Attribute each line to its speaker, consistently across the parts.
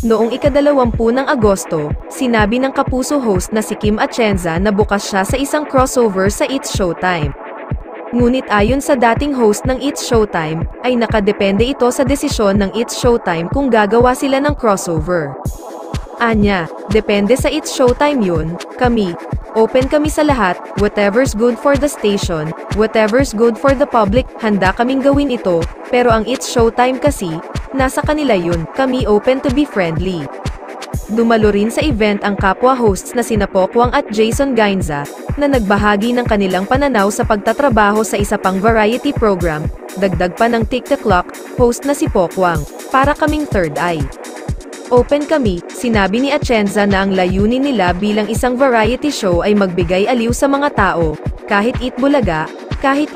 Speaker 1: Noong ika-20 ng Agosto, sinabi ng Kapuso host na si Kim Atienza na bukas siya sa isang crossover sa It's Showtime. Ngunit ayon sa dating host ng It's Showtime, ay nakadepende ito sa desisyon ng It's Showtime kung gagawa sila ng crossover. Anya, depende sa It's Showtime yun, kami. Open kami sa lahat, whatever's good for the station, whatever's good for the public, handa kaming gawin ito, pero ang It's Showtime kasi, nasa kanila yun, kami open to be friendly. Dumalo rin sa event ang kapwa hosts na sina Pokwang at Jason Gainza, na nagbahagi ng kanilang pananaw sa pagtatrabaho sa isa pang variety program, dagdag pa ng Tick the Clock, host na si Pokwang, para kaming third eye. Open kami, sinabi ni Atienza na ang layunin nila bilang isang variety show ay magbigay aliw sa mga tao, kahit Eat Bulaga, kahit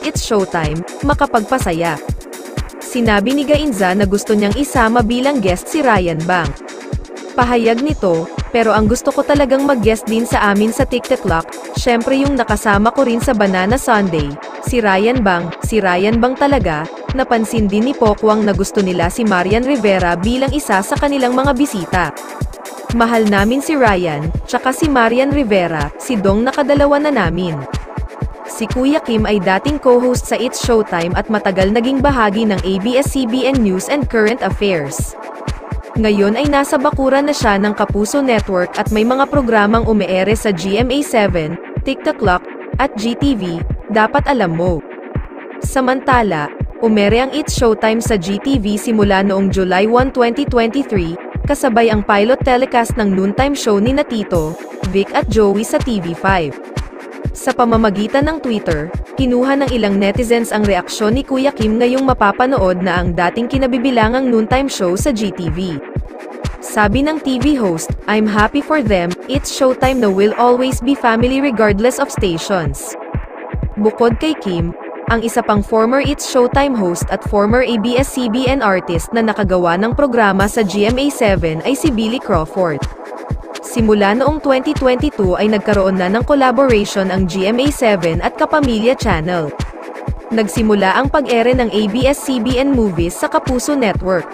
Speaker 1: It's Showtime, makapagpasaya. Sinabi ni Gainza na gusto niyang isama bilang guest si Ryan Bang. Pahayag nito, pero ang gusto ko talagang mag-guest din sa amin sa Tick the Clock, syempre yung nakasama ko rin sa Banana Sunday, si Ryan Bang talaga. Napansin din ni Pokwang na gusto nila si Marian Rivera bilang isa sa kanilang mga bisita. Mahal namin si Ryan, tsaka si Marian Rivera, si Dong nakadalawa na namin. Si Kuya Kim ay dating co-host sa It's Showtime at matagal naging bahagi ng ABS-CBN News and Current Affairs. Ngayon ay nasa bakuran na siya ng Kapuso Network at may mga programang umeere sa GMA7, Tick the Clock, at GTV, Dapat Alam Mo. Samantala, umere ang It's Showtime sa GTV simula noong July 1, 2023, kasabay ang pilot telecast ng noontime show ni Tito, Vic at Joey sa TV5. Sa pamamagitan ng Twitter, kinuha ng ilang netizens ang reaksyon ni Kuya Kim ngayong mapapanood na ang dating kinabibilangang noontime show sa GTV. Sabi ng TV host, "I'm happy for them, It's Showtime na will always be family regardless of stations." Bukod kay Kim, ang isa pang former It's Showtime host at former ABS-CBN artist na nakagawa ng programa sa GMA7 ay si Billy Crawford. Simula noong 2022 ay nagkaroon na ng collaboration ang GMA7 at Kapamilya Channel. Nagsimula ang pag-ere ng ABS-CBN movies sa Kapuso Network.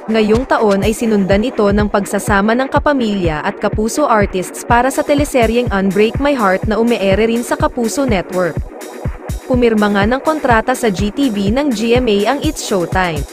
Speaker 1: Ngayong taon ay sinundan ito ng pagsasama ng Kapamilya at Kapuso artists para sa teleseryeng Unbreak My Heart na umeere rin sa Kapuso Network. Pumirma nga ng kontrata sa GTV ng GMA ang It's Showtime.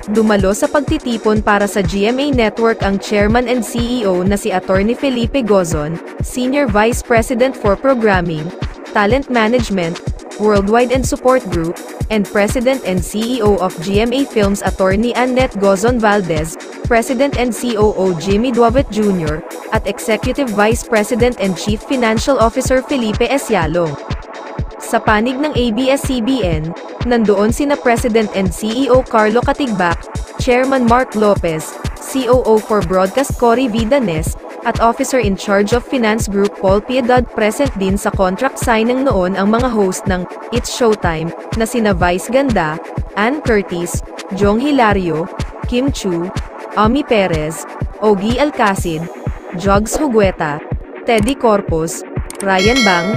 Speaker 1: Dumalo sa pagtitipon para sa GMA Network ang Chairman and CEO na si Attorney Felipe Gozon, Senior Vice President for Programming, Talent Management, Worldwide and Support Group, and President and CEO of GMA Films Attorney Annette Gozon Valdez, President and COO Jimmy Duavet Jr., at Executive Vice President and Chief Financial Officer Felipe Esyalong. Sa panig ng ABS-CBN, nandoon sina President and CEO Carlo Katigbak, Chairman Mark Lopez, COO for Broadcast Cory Vidanes, at Officer in Charge of Finance Group Paul Piedad. Present din sa contract signing noon ang mga host ng It's Showtime, na sina Vice Ganda, Ann Curtis, Jong Hilario, Kim Chu, Ami Perez, Ogie Alcacid, Jogs Hugueta, Teddy Corpus, Ryan Bang,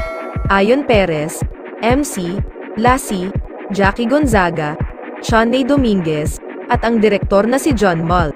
Speaker 1: Ayon Perez, MC, Lassie, Jackie Gonzaga, Shonday Dominguez, at ang direktor na si John Mull.